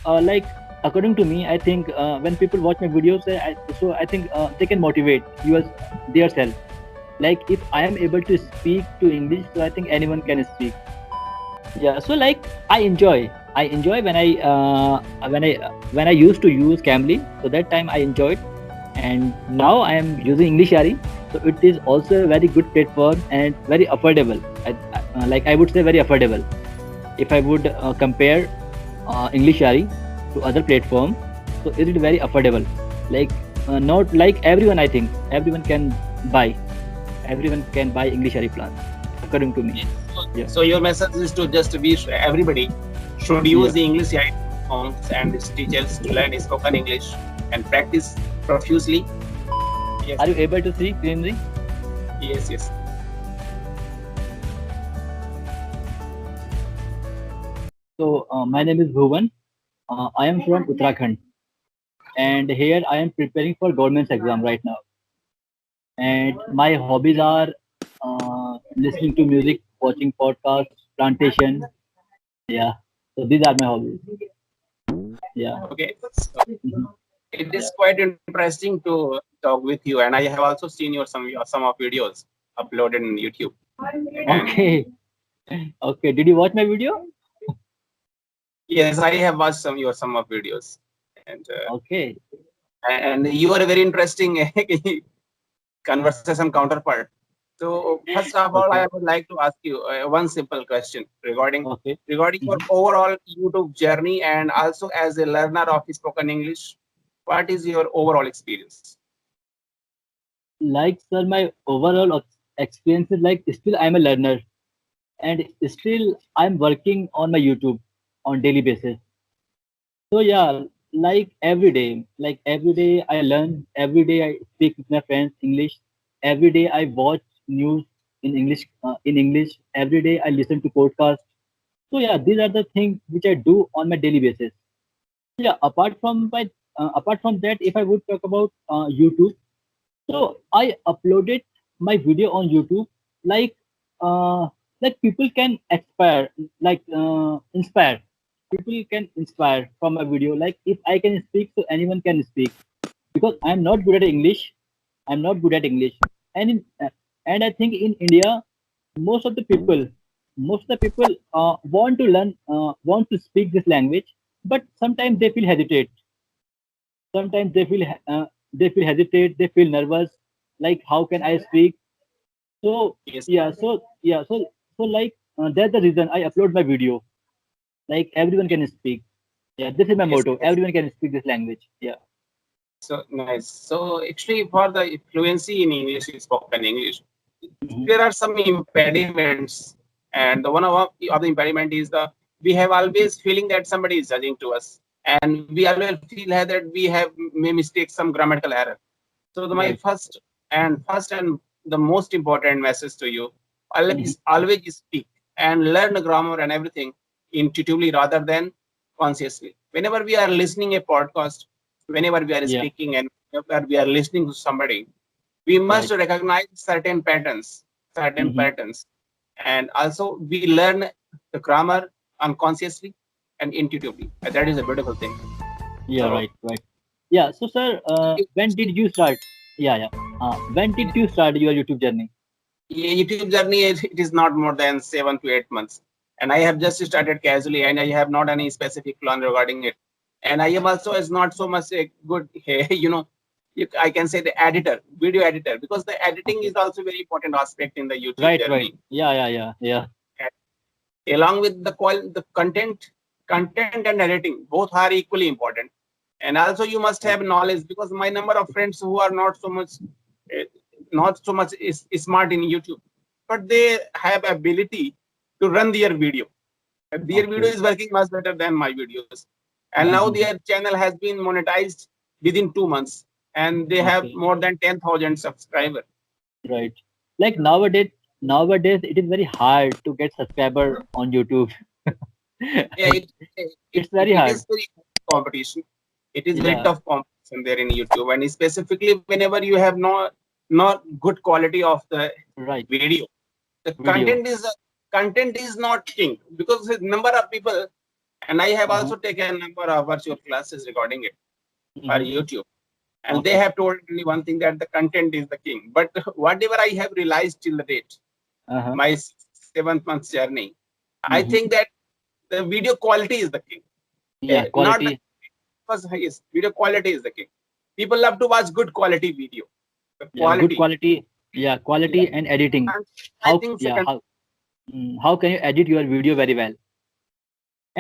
like according to me, I think when people watch my videos, I think they can motivate their self. Like if I am able to speak to English, so I think anyone can speak. Yeah, so like I enjoy when I used to use Cambly. So that time I enjoyed, and now I am using English Ari. So it is also a very good platform and very affordable. Like I would say very affordable. If I would compare English Ari to other platform, so is it very affordable? Like not like everyone. I think buy. Everyone can buy English Ari plan, according to me. Yes. Yeah. So your message is to just be everybody should use Yeah. the English forms and its teachers to learn spoken English and practice profusely. Yes, Are you able to see cleanly? yes. So my name is Bhuvan. I am from Uttarakhand, and here I am preparing for government's exam right now. And my hobbies are listening to music, watching podcasts, plantation. Yeah. So these are my hobbies. Yeah. Okay. So Mhm. it is quite interesting to talk with you, and I have also seen some of videos uploaded in YouTube. And Okay. Okay. Did you watch my video? yes, I have watched some of videos, and Okay. you are a very interesting conversation counterpart. So first of all, I Okay. would like to ask you one simple question Okay. regarding your Mhm. overall YouTube journey and also as a learner of spoken English. What is your overall experience? Like, sir, my overall experience is like still I'm a learner, and still I'm working on my YouTube on daily basis. So yeah, like every day I learn, every day I speak with my friends English, every day I watch news in English. Every day I listen to podcasts. So yeah, these are the things which I do on my daily basis. Yeah, apart from that, if I would talk about YouTube, so I uploaded my video on YouTube, like uh, like people can inspire. People can inspire from my video. Like if I can speak, so anyone can speak. Because I'm not good at English. I'm not good at English, and and I think in India, most of the people, want to learn, want to speak this language, but sometimes they feel hesitate. Sometimes they feel hesitate. They feel nervous. Like how can I speak? So Yes, yeah, that's the reason I upload my video. Like everyone can speak. Yeah, this is my yes, motto. yes. Everyone can speak this language. Yeah. So nice. So actually, for the fluency in English, spoken English, Mhm. there are some impediments, and the one of the impediment is the we have always feeling that somebody is judging to us, and we always feel that we have may mistake some grammatical error. So my Right. first and the most important message to you Mhm. always speak and learn the grammar and everything intuitively rather than consciously. Whenever we are listening a podcast, whenever we are Yeah. speaking and whenever we are listening to somebody, we must Right. recognize certain Hmm. patterns, and also we learn the grammar unconsciously and intuitively. That is a beautiful thing. Yeah. So Right. Right. Yeah. So, sir, when did you start? Yeah. Yeah. When did you start your YouTube journey? YouTube journey it is not more than 7 to 8 months, and I have just started casually, and I have not any specific plan regarding it. And I am also is not so much a good, I can say the editor, video editor, because the editing Okay. is also very important aspect in the YouTube Right. Right. journey. Yeah. Yeah. Yeah. Yeah. Along with the content and editing both are equally important. And also you must Right. have knowledge, because my number of friends who are eh, not so much is smart in YouTube, but they have ability to run their video. Their video Okay. is working much better than my videos, and now their Mhm. channel has been monetized within 2 months, and they have Okay. more than 10,000 subscribers. Right. Like nowadays it is very hard to get subscriber on YouTube. Yeah, It's very it hard. is very competition. It is very Yeah. tough competition there in YouTube, and specifically whenever you have not good quality of the Right. video, the Video. content is not king, because the number of people And I have Uh-huh. also taken a number of virtual classes regarding it for Mhm. YouTube. And they Okay. have told me one thing, that the content is the king. But whatever I have realized till the date, Uh-huh. my 7 months journey, I Mhm. think that the video quality is the king. Yeah, Not the quality. because yes, video quality is the king. People love to watch good quality video. The Yeah, good quality. quality. Yeah, Yeah. quality and editing. And I How, think yeah, second, how can you edit your video very well?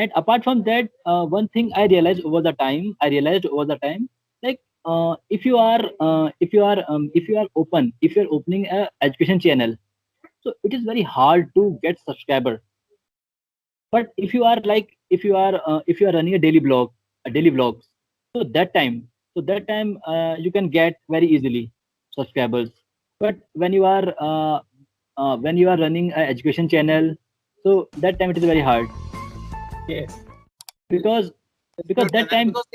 And apart from that, one thing I realized over the time, like if you are open, if you are opening a education channel, so it is very hard to get subscriber. But if you are running a daily vlogs, so that time you can get very easily subscribers. But when you are running an education channel, so that time it is very hard yes. because Your that channel, time. because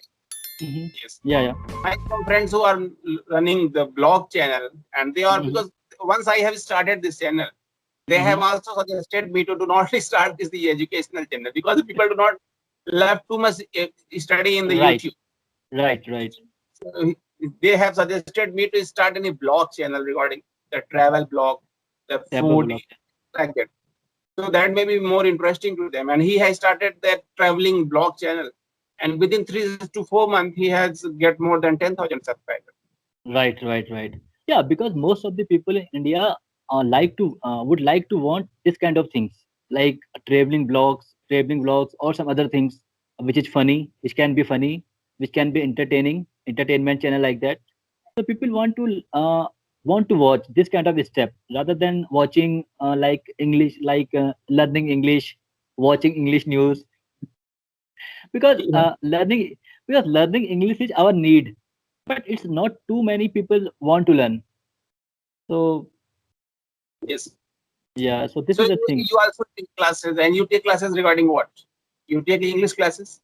Mhm. yes, Yeah, yeah. I have some friends who are running the blog channel, and they are, Hmm. because once I have started this channel, they have Hmm. also suggested me to do not start this the educational channel, because people do not love too much study in the Right, YouTube. right. So they have suggested me to start any blog channel regarding the travel blog, the Tableau food, block. like that. So that may be more interesting to them. And he has started that traveling blog channel, and within 3 to 4 months, he has get more than 10,000 subscribers. Right. Yeah, because most of the people in India would like to want this kind of things, like traveling blogs, or some other things which is funny, which can be funny, which can be entertainment channel like that. So people want to watch this kind of step rather than watching like English, like learning English, watching English news, because Yeah. learning English is our need, but it's not too many people want to learn. So Yes. yeah, so this So is the thing. you also take classes, and you take classes regarding what? You take English classes?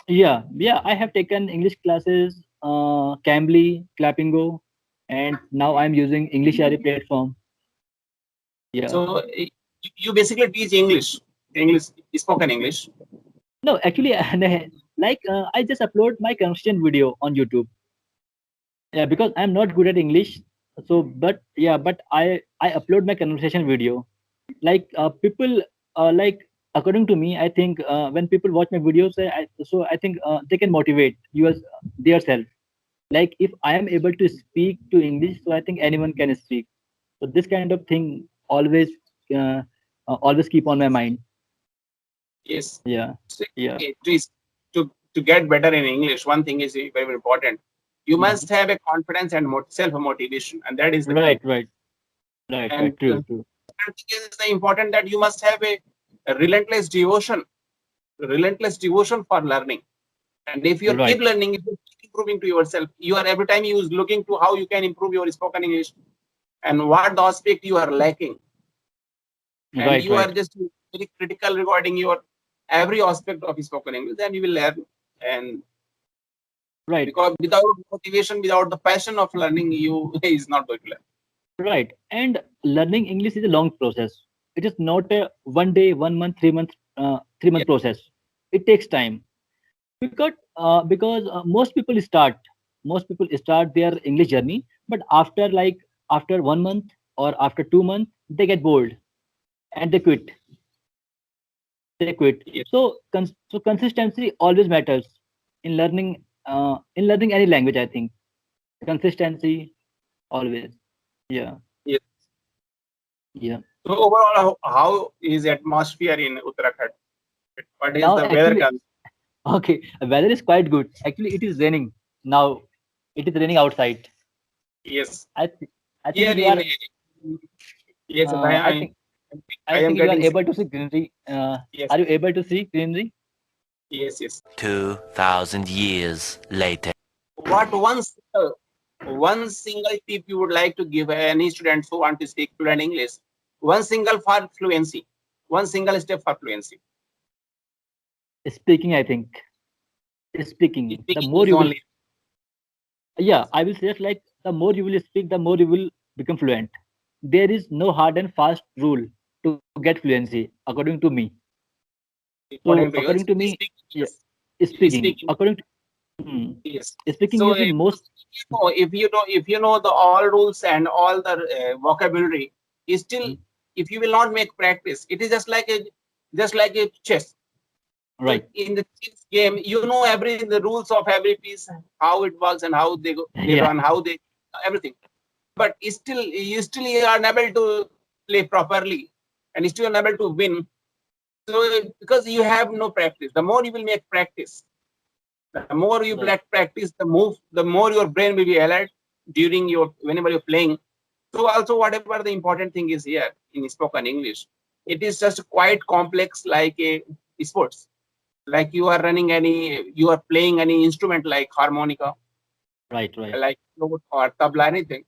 Yeah, I have taken English classes, Cambly, Clappingo, and now I'm using English Ari platform. Yeah. So you basically teach English, English, spoken English. No, actually, I just upload my conversation video on YouTube. Yeah, because I'm not good at English. So, but I upload my conversation video. Like people like according to me, I think when people watch my videos, I think they can motivate their self. Like if I am able to speak to English, so I think anyone can speak. So this kind of thing uh, always keep on my mind. Yes. Yeah, So, yeah. to get better in English, one thing is very, very important. You Mhm. must have a confidence and self motivation, and that is the Right, key. right, right. And True, true. second thing is the important, that you must have a relentless devotion for learning. And if you keep Right, learning, if you keep improving to yourself, you are every time you is looking to how you can improve your spoken English and what the aspect you are lacking, and right, you are right, just very critical regarding your every aspect of spoken English, then you will learn. And right, because without motivation, without the passion of learning, you is not going to learn. right. And learning English is a long process. It is not a 1 day, 1 month, 3 month, 3 month Yeah. process. It takes time because most people start their English journey, but after 1 month or after 2 months, they get bored and they quit. Yes. So consistency always matters in learning any language, I think. Consistency always. Yeah, Yes. yeah. So overall, how is atmosphere in Uttarakhand? What is Now the weather? actually, okay, weather is quite good. Actually, it is raining now. It is raining outside. Yes. I th- I Here think you in are. yes, I think I I am think you are getting able to see greenery. yes, Are you able to see greenery? yes. 2,000 years later. What one single tip you would like to give any students who want to speak fluent English? One single for fluency. One single step for fluency. Speaking, I think. Speaking. The Speaking more is you will, only yeah, I will say it like the more you will speak, the more you will become fluent. There is no hard and fast rule to get fluency, according to me. So According to you, according to me, speak, yeah, yes, speaking. speaking, According to hmm, yes. speaking So is the most if you know the all rules and all the vocabulary, is still, Mhm. if you will not make practice, it is just like a chess. So Right. in the chess game, you know every the rules of every piece, how it works and how they Yeah. run, how they everything. But still you are unable to play properly, and still unable to win. So because you have no practice, the more you will make practice, the more you Right. practice the move, the more your brain will be alert during your whenever you're playing. So also whatever the important thing is here in spoken English, it is just quite complex like a sports. Like you are playing any instrument like harmonica, Right. Right. like flute or tabla, anything.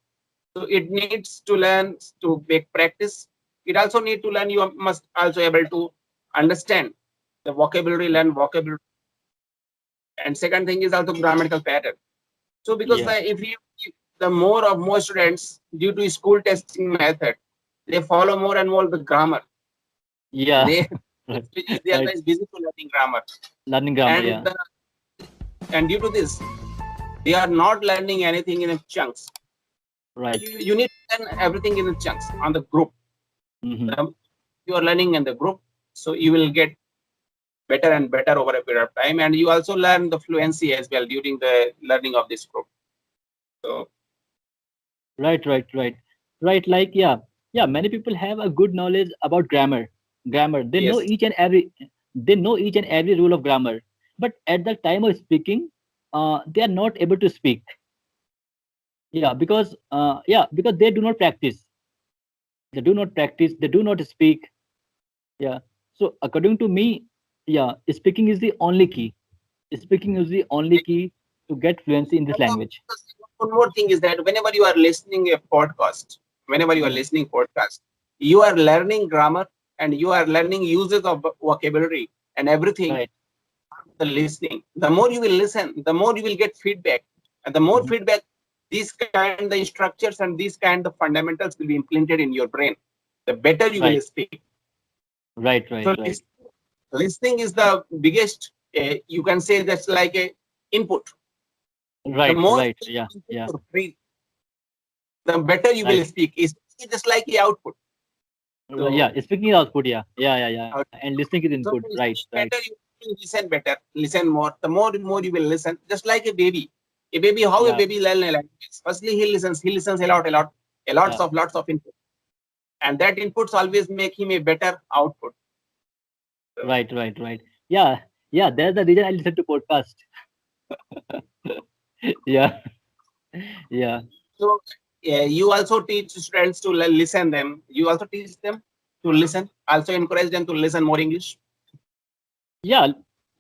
So it needs to learn to make practice. It also need to learn. You must also able to understand the vocabulary, Right. learn vocabulary. And second thing is also grammatical pattern. So because Yeah. if you the more students due to school testing method, they follow more and more the grammar. Yeah. They Right. they are Right. very busy to learning grammar, Learning grammar. and Yeah. and due to this, they are not learning anything in chunks. Right. You need to learn everything in chunks on the group. Hmm. You are learning in the group, so you will get better and better over a period of time, and you also learn the fluency as well during the learning of this group. So Right. Right. Right. Right. Like yeah. Yeah. Many people have a good knowledge about grammar. Grammar. They know yes, each and every. They know each and every rule of grammar. But at the time of speaking, they are not able to speak. Because they do not practice. They do not practice. They do not speak. Yeah. So according to me, yeah, speaking is the only key. Speaking is the only key to get fluency in this and language. one more thing is that whenever you are listening a podcast, whenever you are Yeah. listening podcast, you are learning grammar and you are learning uses of vocabulary and everything. Right. The listening, the more you will listen, the more you will get feedback, and the more Mhm. feedback, these kind the structures and these kind of fundamentals will be implemented in your brain, the better you will Right. speak. Right. So Right. Right. listening is the biggest, you can say that's like a input. The Right. more Right. you Yeah. input Yeah. your brain, the better you will Right. speak. It's just like the output. Yeah. So Speaking is output. Yeah. Yeah. Yeah. Yeah. out- And listening is so input. to Right. speak Right. better, you listen better, listen more. The more you will listen, just like a baby. A baby, how a Yeah. baby learn a language? Firstly, he listens a Yeah. lots of input, and that inputs always make him a better output. So, Right. Right. Right. Yeah. Yeah. That's the reason I listen to podcast. Yeah. Yeah. so yeah, you also teach students to listen them. You also teach them to listen. Also encourage them to listen more English. Yeah.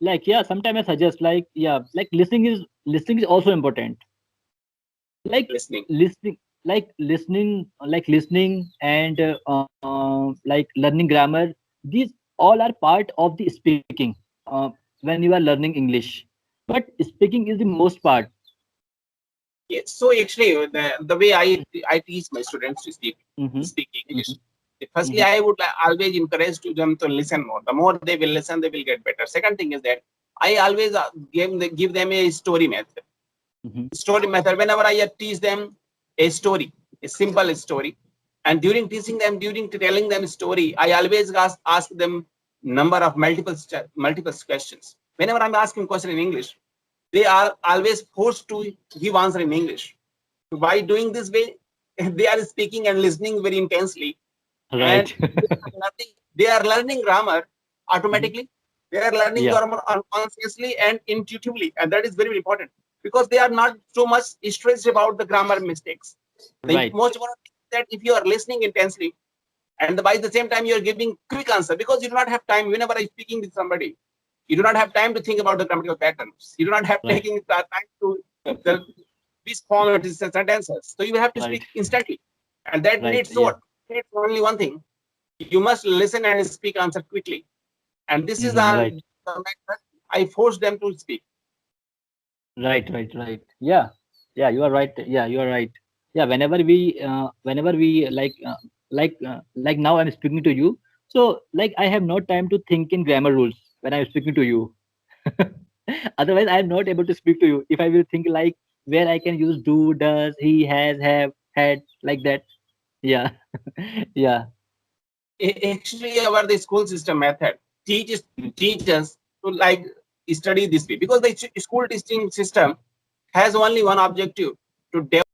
Like yeah. Sometimes I suggest like yeah. Like listening is also important. Like Listening. listening listening and like learning grammar, these all are part of the speaking when you are learning English, but speaking is the most part. Yes. So actually, the way I teach my students to Mm-hmm, speak English. mm-hmm, Firstly, mm-hmm. I would always encourage to them to listen more. The more they will listen, they will get better. Second thing is that I always give them a story method. Mm-hmm. Story method. Whenever I teach them a story, a simple story, and during teaching them, during telling them story, I always ask them number of multiple questions. Whenever I'm asking question in English, they are always forced to give answer in English. By doing this way, they are speaking and listening very intensely, and Right. they are learning grammar Mhm. automatically. They are learning Yeah. grammar unconsciously and intuitively, and that is very, very important because they are not so much stressed about the grammar mistakes. The Right. most important thing is that if you are listening intensely and by the same time you are giving quick answer, because you do not have time. Whenever I'm speaking with somebody, you do not have time to think about the grammatical patterns. You do not have Right. taking time to the this form of sentences. So you have to Right. speak instantly, and that Right. needs Yeah. what? Needs only one thing. You must listen and speak answer quickly. And this is Hmm. Right. the method I force them to speak. Right. Right. Right. Yeah. Yeah, you are right. Yeah, you are right. Yeah, whenever we like now I'm speaking to you, so like I have no time to think in grammar rules. when I'm speaking to you. Otherwise, I'm not able to speak to you if I will think like where I can use do, does, he, has, have, had, like that. Yeah. Yeah. Actually, our the school system method teach us to like study this way, because the school teaching system has only one objective: to develop